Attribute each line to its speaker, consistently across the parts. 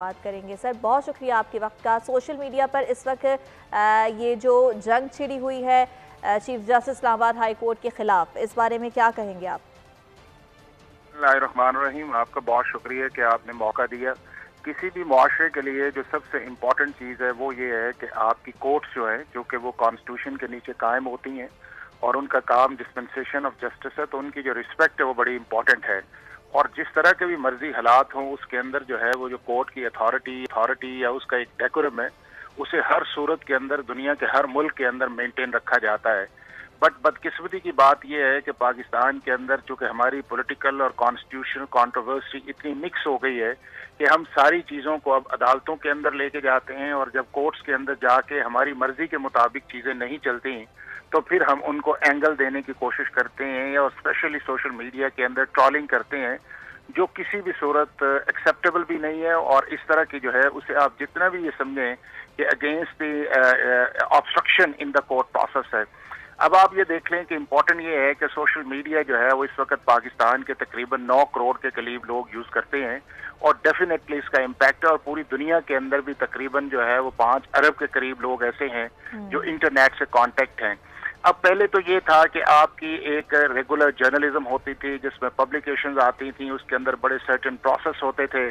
Speaker 1: बात करेंगे। सर बहुत शुक्रिया आपके वक्त का। सोशल मीडिया पर इस वक्त ये जो जंग छिड़ी हुई है chief justice Islamabad high court के खिलाफ, इस बारे में क्या कहेंगे आप?
Speaker 2: बिस्मिल्लाहिर्रहमानिर्रहीम। आपका बहुत शुक्रिया कि आपने मौका दिया। किसी भी मुआशरे के लिए जो सबसे इम्पोर्टेंट चीज़ है वो ये है कि आपकी कोर्ट्स जो है, जो कि वो कॉन्स्टिट्यूशन के नीचे कायम होती हैं और उनका काम डिस्पेंसेशन ऑफ जस्टिस है, तो उनकी जो रिस्पेक्ट है वो बड़ी इंपॉर्टेंट है। और जिस तरह के भी मर्जी हालात हों, उसके अंदर जो है वो जो कोर्ट की अथॉरिटी या उसका एक डेकोरम है, उसे हर सूरत के अंदर दुनिया के हर मुल्क के अंदर मेंटेन रखा जाता है। बट बदकिस्मती की बात यह है कि पाकिस्तान के अंदर चूंकि हमारी पॉलिटिकल और कॉन्स्टिट्यूशनल कंट्रोवर्सी इतनी मिक्स हो गई है कि हम सारी चीज़ों को अब अदालतों के अंदर लेके जाते हैं, और जब कोर्ट्स के अंदर जाके हमारी मर्जी के मुताबिक चीज़ें नहीं चलती तो फिर हम उनको एंगल देने की कोशिश करते हैं, और स्पेशली सोशल मीडिया के अंदर ट्रोलिंग करते हैं, जो किसी भी सूरत एक्सेप्टेबल भी नहीं है। और इस तरह की जो है उसे आप जितना भी ये समझें कि against the obstruction in the court process है। अब आप ये देख लें कि इम्पोर्टेंट ये है कि सोशल मीडिया जो है वो इस वक्त पाकिस्तान के तकरीबन 9 करोड़ के करीब लोग यूज़ करते हैं, और डेफिनेटली इसका इम्पैक्ट है। और पूरी दुनिया के अंदर भी तकरीबन जो है वो 5 अरब के करीब लोग ऐसे हैं जो इंटरनेट से कांटेक्ट हैं। अब पहले तो ये था कि आपकी एक रेगुलर जर्नलिज्म होती थी जिसमें पब्लिकेशंस आती थी, उसके अंदर बड़े सर्टेन प्रोसेस होते थे,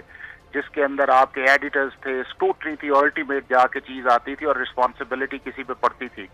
Speaker 2: जिसके अंदर आपके एडिटर्स थे, स्क्रूटनी थी, अल्टीमेट जाके चीज़ आती थी और रिस्पॉन्सिबिलिटी किसी पे पड़ती थी।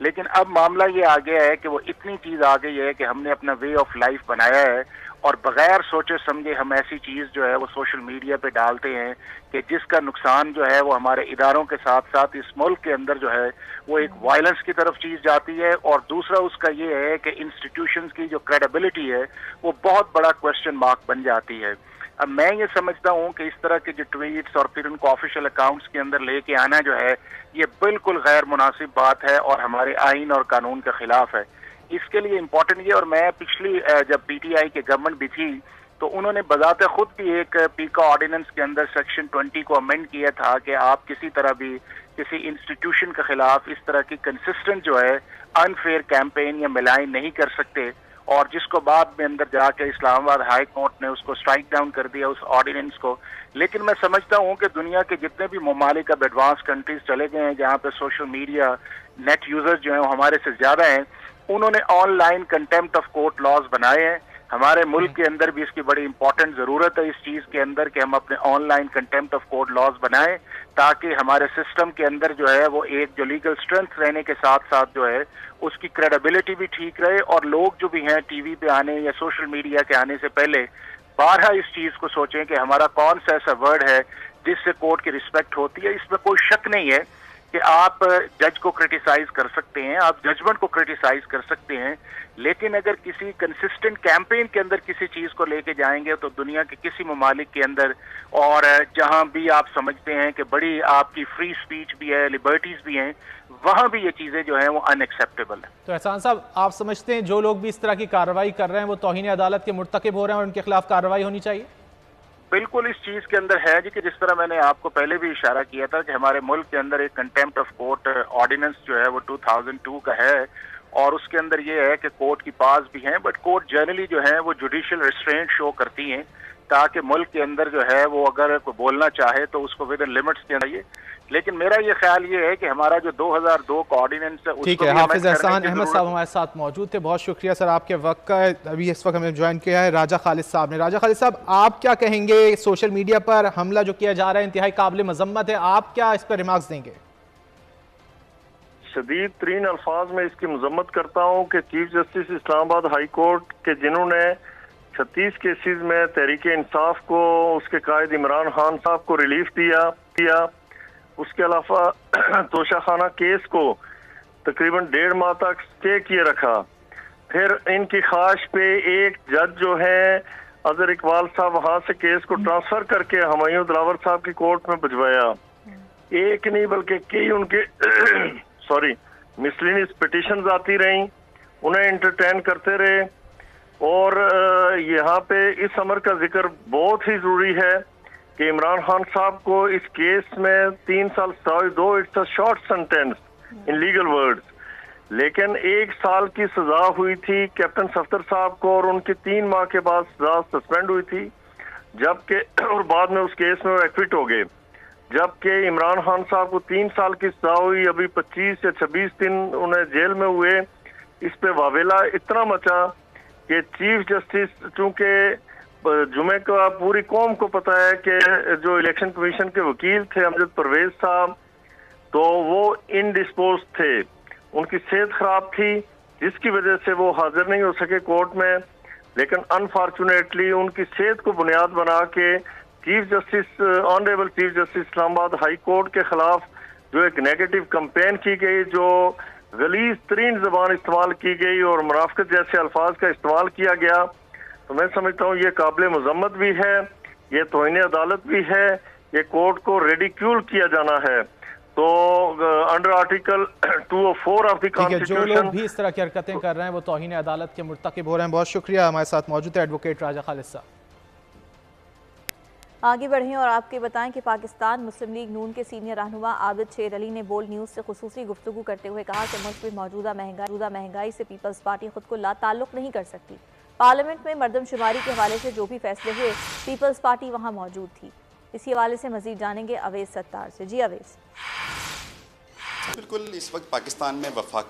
Speaker 2: लेकिन अब मामला ये आ गया है कि वो इतनी चीज़ आ गई है कि हमने अपना वे ऑफ लाइफ बनाया है, और बगैर सोचे समझे हम ऐसी चीज़ जो है वो सोशल मीडिया पे डालते हैं कि जिसका नुकसान जो है वो हमारे इदारों के साथ साथ इस मुल्क के अंदर जो है वो एक वायलेंस की तरफ चीज़ जाती है। और दूसरा उसका ये है कि इंस्टीट्यूशंस की जो क्रेडिबिलिटी है वो बहुत बड़ा क्वेश्चन मार्क बन जाती है। अब मैं ये समझता हूँ कि इस तरह के जो ट्वीट्स और फिर उनको ऑफिशियल अकाउंट्स के अंदर लेके आना जो है ये बिल्कुल गैर मुनासिब बात है और हमारे आइन और कानून के खिलाफ है। इसके लिए इम्पोर्टेंट ये, और मैं पिछली जब पीटीआई के गवर्नमेंट भी थी तो उन्होंने बजाते खुद भी एक पीका ऑर्डिनेंस के अंदर सेक्शन 20 को अमेंड किया था कि आप किसी तरह भी किसी इंस्टीट्यूशन के खिलाफ इस तरह की कंसिस्टेंट जो है अनफेयर कैंपेन या मिलाइन नहीं कर सकते, और जिसको बाद में अंदर जाके इस्लामाबाद हाई कोर्ट ने उसको स्ट्राइक डाउन कर दिया उस ऑर्डिनेंस को। लेकिन मैं समझता हूँ कि दुनिया के जितने भी ममालिक अब एडवांस कंट्रीज चले गए हैं जहाँ पे सोशल मीडिया नेट यूजर्स जो हैं वो हमारे से ज्यादा हैं, उन्होंने online contempt of court laws बनाए हैं। हमारे मुल्क के अंदर भी इसकी बड़ी इंपॉर्टेंट जरूरत है इस चीज के अंदर कि हम अपने online contempt of court laws बनाएं, ताकि हमारे सिस्टम के अंदर जो है वो एक जो लीगल स्ट्रेंथ रहने के साथ साथ जो है उसकी क्रेडिबिलिटी भी ठीक रहे, और लोग जो भी हैं टीवी पे आने या सोशल मीडिया के आने से पहले बारहा इस चीज को सोचें कि हमारा कौन सा ऐसा वर्ड है जिससे कोर्ट की रिस्पेक्ट होती है। इसमें कोई शक नहीं है कि आप जज को क्रिटिसाइज कर सकते हैं, आप जजमेंट को क्रिटिसाइज कर सकते हैं, लेकिन अगर किसी कंसिस्टेंट कैंपेन के अंदर किसी चीज को लेके जाएंगे तो दुनिया के किसी ममालिक के अंदर और जहां भी आप समझते हैं कि बड़ी आपकी फ्री स्पीच भी है, लिबर्टीज भी हैं, वहां भी ये चीजें जो हैं वो अनएक्सेप्टेबल है।
Speaker 3: तो एहसान साहब, आप समझते हैं जो लोग भी इस तरह की कार्रवाई कर रहे हैं वो तौहीन अदालत के मुर्तकिब हो रहे हैं और उनके खिलाफ कार्रवाई होनी चाहिए?
Speaker 2: बिल्कुल इस चीज के अंदर है जी कि जिस तरह मैंने आपको पहले भी इशारा किया था कि हमारे मुल्क के अंदर एक कंटेम्प्ट ऑफ कोर्ट ऑर्डिनेंस जो है वो 2002 का है, और उसके अंदर ये है कि कोर्ट की पास भी हैं, बट कोर्ट जनरली जो है वो जुडिशियल रिस्ट्रेंट शो करती हैं ताकि मुल्क के अंदर जो है वो अगर कोई बोलना चाहे तो उसको विद इन लिमिट्स के चाहिए। लेकिन मेरा ये ख्याल ये है कि हमारा जो 2002 का ऑर्डिनेंस है
Speaker 3: ठीक है। हाफिज एहसान अहमद साहब हमारे साथ मौजूद थे, बहुत शुक्रिया सर आपके वक्त का। अभी इस वक्त हमें ज्वाइन किया है राजा खालिद साहब ने। राजा खालिद साहब, आप क्या कहेंगे? सोशल मीडिया पर हमला जो किया जा रहा है इंतहाई काबिल मजम्मत है, आप क्या इस पर रिमार्क्स देंगे?
Speaker 4: शदीद तरीन अल्फाज में इसकी मजम्मत करता हूँ कि chief justice Islamabad high court के जिन्होंने 36 केसेस में तहरीक इंसाफ को उसके कायद इमरान खान साहब को रिलीफ दिया, उसके अलावा तोशाखाना केस को तकरीबन 1.5 माह तक स्टे किए रखा। फिर इनकी ख्वाहिश पे एक जज जो है अजहर इकबाल साहब वहां से केस को ट्रांसफर करके हुमायूं दिलावर साहब की कोर्ट में भिजवाया। एक नहीं बल्कि कई उनके मिसलिनियस पिटिशंस आती रहीं, उन्हें एंटरटेन करते रहे। और यहाँ पे इस अमर का जिक्र बहुत ही जरूरी है कि इमरान खान साहब को इस केस में 3 साल दो it's a short sentence in legal words, लेकिन 1 साल की सजा हुई थी कैप्टन सफ्दर साहब को, और उनकी 3 माह के बाद सजा सस्पेंड हुई थी। جبکہ اور بعد میں اس کیس میں وہ ایکوٹ ہو گئے، جبکہ عمران خان صاحب کو 3 سال کی سزا ہوئی، ابھی 25 یا 26 دن انہیں جیل میں ہوئے۔ اس پہ واویلا اتنا مچا کہ چیف جسٹس، چونکہ جمعے کا پوری قوم کو پتا ہے کہ جو الیکشن کمیشن کے وکیل تھے امجد پرویز صاحب، تو وہ انڈسپوز تھے، ان کی صحت خراب تھی، جس کی وجہ سے وہ حاضر نہیں ہو سکے کورٹ میں۔ لیکن انفارچونیٹلی ان کی صحت کو بنیاد بنا کے chief justice, honourable chief justice Islamabad high court کے خلاف جو ایک نیگیٹو کمپین کی گئی، جو غلیظ ترین زبان استعمال کی گئی اور منافقت جیسے الفاظ کا استعمال کیا گیا، تو میں سمجھتا ہوں یہ قابل مذمت بھی ہے، یہ توہین عدالت بھی ہے، یہ کورٹ کو ریڈیکیول کیا جانا ہے۔ تو انڈر آرٹیکل 204 آف دی
Speaker 3: جو لوگ
Speaker 4: کانسٹیٹیوشن
Speaker 3: بھی اس طرح کی حرکتیں کر رہے ہیں وہ توہین عدالت کے مرتکب ہو رہے ہیں۔ بہت شکریہ، ہمارے ساتھ موجود ہے ایڈوکیٹ راجہ خالد صاحب۔
Speaker 1: آگے بڑھیں اور آپ کے بتائیں کہ پاکستان مسلم لیگ نون کے سینئر رہنما عابد شیر علی نے بولڈ نیوز سے خصوصی گفتگو کرتے ہوئے کہا کہ ملک میں موجودہ مہنگائی سے پیپلز پارٹی خود کو لا تعلق نہیں کر سکتی۔ پارلیمنٹ میں مردم شماری کے حوالے سے جو بھی فیصلے ہوئے، پیپلز پارٹی وہاں موجود تھی۔ اسی حوالے سے مزید جانیں گے اویس ستار سے۔ جی اویس۔
Speaker 5: بالکل، اس وقت پاکستان میں وفاقی